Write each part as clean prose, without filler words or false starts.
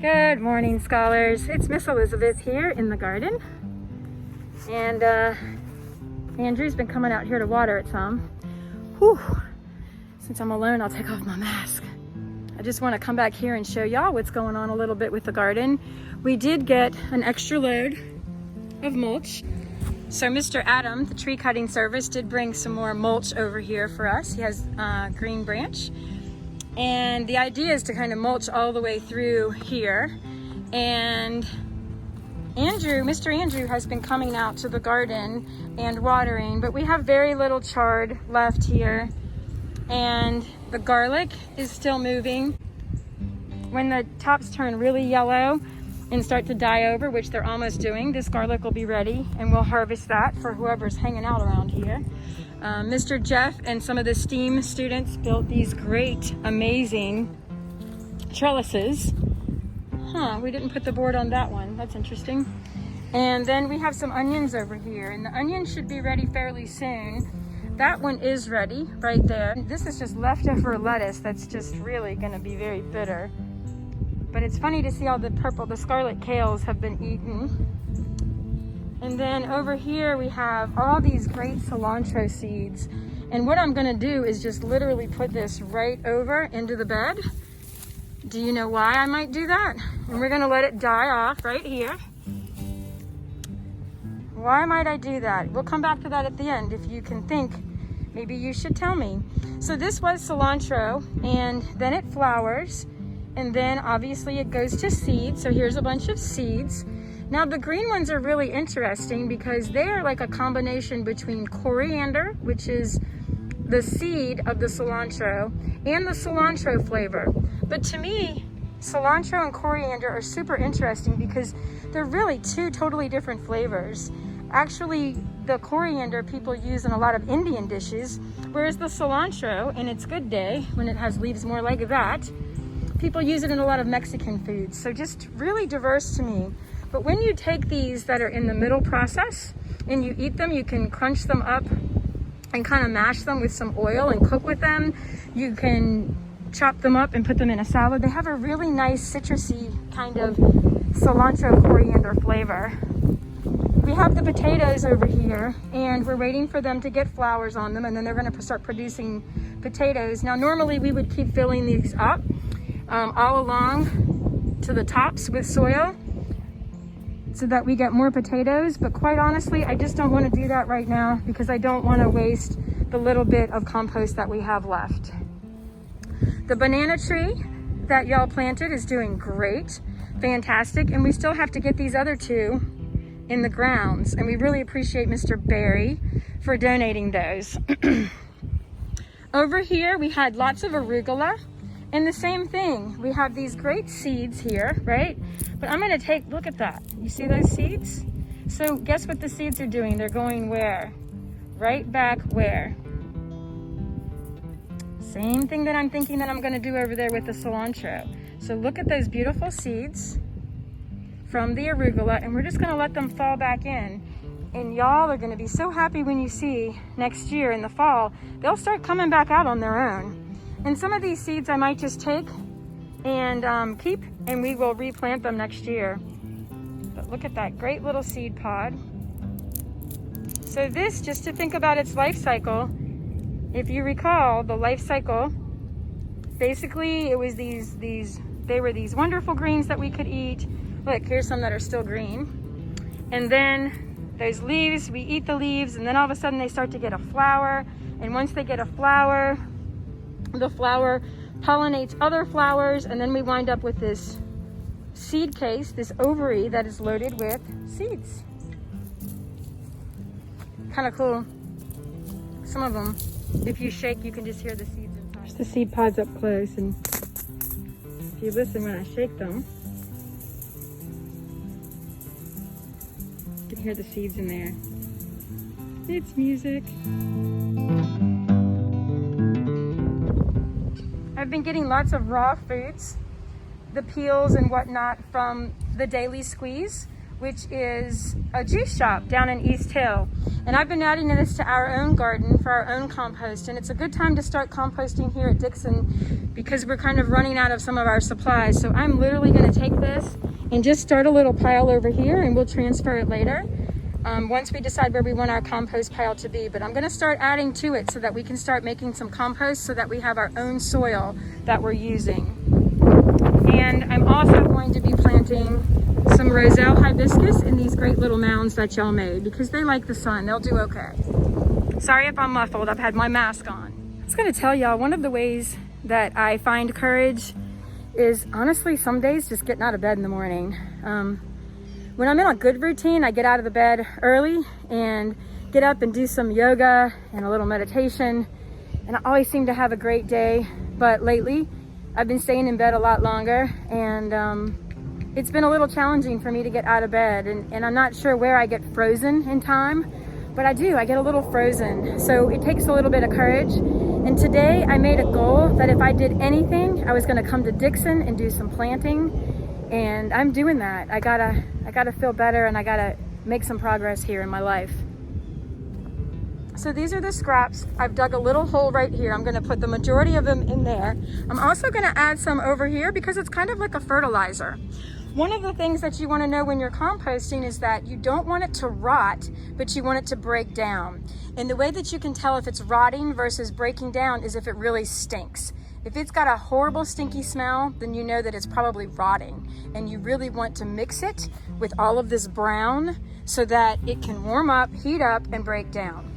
Good morning, scholars. It's Miss Elizabeth here in the garden. And Andrew's been coming out here to water it some. Whew. Since I'm alone, I'll take off my mask. I just want to come back here and show y'all what's going on a little bit with the garden. We did get an extra load of mulch. So Mr. Adam, the tree cutting service, did bring some more mulch over here for us. He has green branch. And the idea is to kind of mulch all the way through here. And Mr. Andrew has been coming out to the garden and watering, but we have very little chard left here. And the garlic is still moving. When the tops turn really yellow and start to die over, which they're almost doing, this garlic will be ready and we'll harvest that for whoever's hanging out around here. Mr. Jeff and some of the STEAM students built these great, amazing trellises. We didn't put the board on that one. That's interesting. And then we have some onions over here, and the onions should be ready fairly soon. That one is ready right there. This is just leftover lettuce that's just really gonna be very bitter. But it's funny to see all the scarlet kales have been eaten. And then over here we have all these great cilantro seeds. And what I'm gonna do is just literally put this right over into the bed. Do you know why I might do that? And we're gonna let it die off right here. Why might I do that? We'll come back to that at the end. If you can think, maybe you should tell me. So this was cilantro, and then it flowers, and then obviously it goes to seed. So here's a bunch of seeds. Now the green ones are really interesting because they are like a combination between coriander, which is the seed of the cilantro, and the cilantro flavor. But to me, cilantro and coriander are super interesting because they're really two totally different flavors. Actually, the coriander people use in a lot of Indian dishes, whereas the cilantro, in its good day, when it has leaves more like that, people use it in a lot of Mexican foods. So just really diverse to me. But when you take these that are in the middle process and you eat them, you can crunch them up and kind of mash them with some oil and cook with them. You can chop them up and put them in a salad. They have a really nice citrusy kind of cilantro coriander flavor. We have the potatoes over here, and we're waiting for them to get flowers on them, and then they're going to start producing potatoes. Now normally we would keep filling these up all along to the tops with soil so that we get more potatoes, but quite honestly I just don't want to do that right now because I don't want to waste the little bit of compost that we have left. The banana tree that y'all planted is doing great, fantastic, and we still have to get these other two in the grounds, and we really appreciate Mr. Barry for donating those. Over here we had lots of arugula, and the same thing, we have these great seeds here, right? But I'm gonna look at that. You see those seeds? So guess what the seeds are doing? They're going where? Right back where? Same thing that I'm thinking that I'm gonna do over there with the cilantro. So look at those beautiful seeds from the arugula, and we're just gonna let them fall back in. And y'all are gonna be so happy when you see next year in the fall, they'll start coming back out on their own. And some of these seeds I might just take and keep, and we will replant them next year. But look at that great little seed pod. So this, just to think about its life cycle, if you recall the life cycle, basically it was they were these wonderful greens that we could eat. Look, here's some that are still green. And then those leaves, we eat the leaves, and then all of a sudden they start to get a flower. And once they get a flower, the flower pollinates other flowers, and then we wind up with this seed case, this ovary that is loaded with seeds. Kind of cool. Some of them, if you shake, you can just hear the seeds inside. There's the seed pods up close, and if you listen when I shake them, you can hear the seeds in there. It's music. I've been getting lots of raw foods, the peels and whatnot from the Daily Squeeze. which is a juice shop down in East Hill. And I've been adding this to our own garden for our own compost. And it's a good time to start composting here at Dixon because we're kind of running out of some of our supplies. So I'm literally gonna take this and just start a little pile over here, and we'll transfer it later once we decide where we want our compost pile to be. But I'm gonna start adding to it so that we can start making some compost so that we have our own soil that we're using. And I'm also going to be planting some Roselle Hibiscus in these great little mounds that y'all made because they like the sun. They'll do okay. Sorry if I'm muffled. I've had my mask on. I was gonna tell y'all, one of the ways that I find courage is honestly some days just getting out of bed in the morning. When I'm in a good routine, I get out of the bed early and get up and do some yoga and a little meditation, and I always seem to have a great day. But lately, I've been staying in bed a lot longer, and it's been a little challenging for me to get out of bed, and I'm not sure where I get frozen in time, but I do, I get a little frozen. So it takes a little bit of courage. And today I made a goal that if I did anything, I was gonna come to Dixon and do some planting, and I'm doing that. I gotta feel better, and I gotta make some progress here in my life. So these are the scraps. I've dug a little hole right here. I'm gonna put the majority of them in there. I'm also gonna add some over here because it's kind of like a fertilizer. One of the things that you wanna know when you're composting is that you don't want it to rot, but you want it to break down. And the way that you can tell if it's rotting versus breaking down is if it really stinks. If it's got a horrible stinky smell, then you know that it's probably rotting. And you really want to mix it with all of this brown so that it can warm up, heat up, and break down.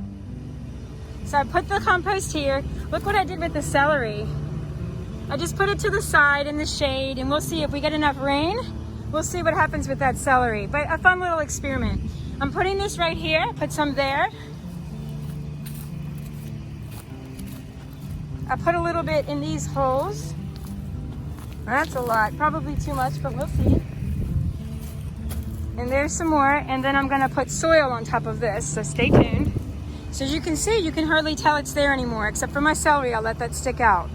So I put the compost here. Look what I did with the celery. I just put it to the side in the shade, and we'll see if we get enough rain. We'll see what happens with that celery, but a fun little experiment. I'm putting this right here, put some there. I put a little bit in these holes. That's a lot, probably too much, but we'll see. And there's some more, and then I'm gonna put soil on top of this, so stay tuned. So as you can see, you can hardly tell it's there anymore, except for my celery. I'll let that stick out.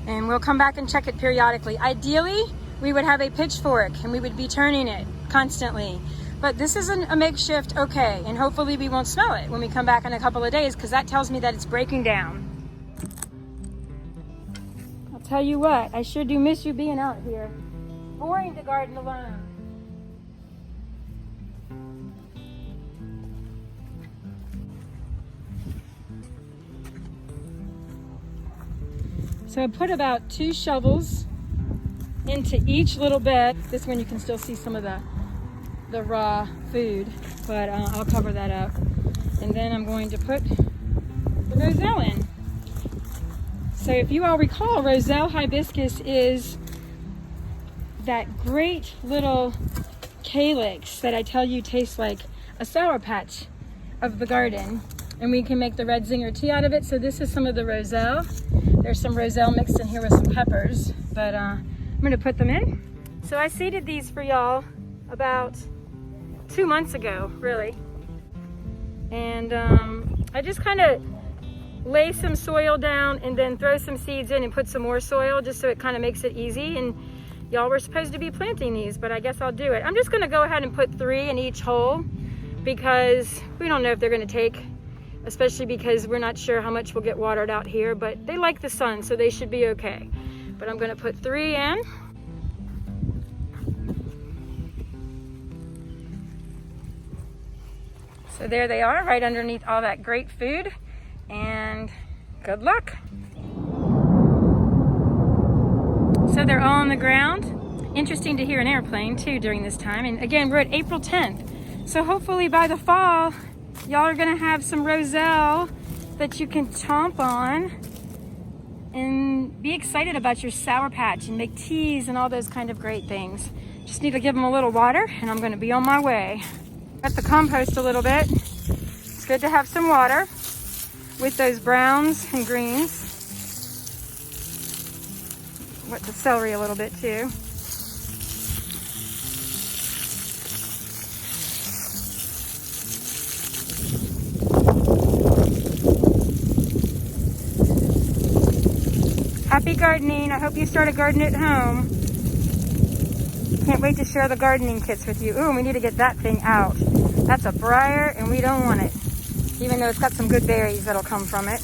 And we'll come back and check it periodically. Ideally, we would have a pitchfork and we would be turning it constantly. But this is a makeshift okay, and hopefully we won't smell it when we come back in a couple of days, because that tells me that it's breaking down. I'll tell you what, I sure do miss you being out here. Boring to garden alone. So I put about 2 shovels into each little bed. This one you can still see some of the raw food, but I'll cover that up. And then I'm going to put the Roselle in. So if you all recall, Roselle Hibiscus is that great little calyx that I tell you tastes like a Sour Patch of the garden. And we can make the red zinger tea out of it. So this is some of the Roselle. There's some Roselle mixed in here with some peppers, but I'm gonna put them in. So I seeded these for y'all about 2 months ago, really. And I just kind of lay some soil down and then throw some seeds in and put some more soil just so it kind of makes it easy. And y'all were supposed to be planting these, but I guess I'll do it. I'm just gonna go ahead and put 3 in each hole because we don't know if they're gonna take, especially because we're not sure how much will get watered out here, but they like the sun, so they should be okay. But I'm gonna put 3 in. So there they are, right underneath all that great food, and good luck. So they're all on the ground. Interesting to hear an airplane too during this time. And again, we're at April 10th. So hopefully by the fall, y'all are gonna have some Roselle that you can chomp on and be excited about your Sour Patch and make teas and all those kind of great things. Just need to give them a little water and I'm gonna be on my way. Got the compost a little bit. It's good to have some water with those browns and greens. Wet the celery a little bit too. Happy gardening. I hope you start a garden at home. can't wait to share the gardening kits with you. Ooh, we need to get that thing out. That's a briar and we don't want it. Even though it's got some good berries that'll come from it.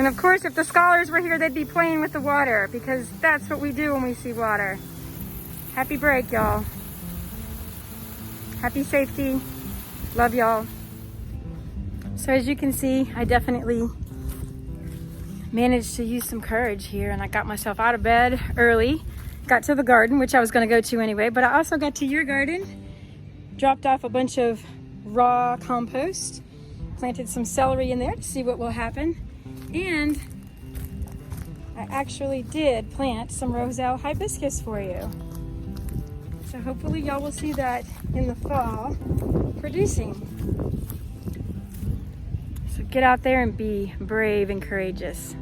And of course, if the scholars were here, they'd be playing with the water because that's what we do when we see water. Happy break, y'all. Happy safety. Love y'all. So as you can see, I definitely managed to use some courage here, and I got myself out of bed early, got to the garden, which I was going to go to anyway, but I also got to your garden, dropped off a bunch of raw compost, planted some celery in there to see what will happen. And I actually did plant some Roselle Hibiscus for you. So hopefully y'all will see that in the fall producing. So get out there and be brave and courageous.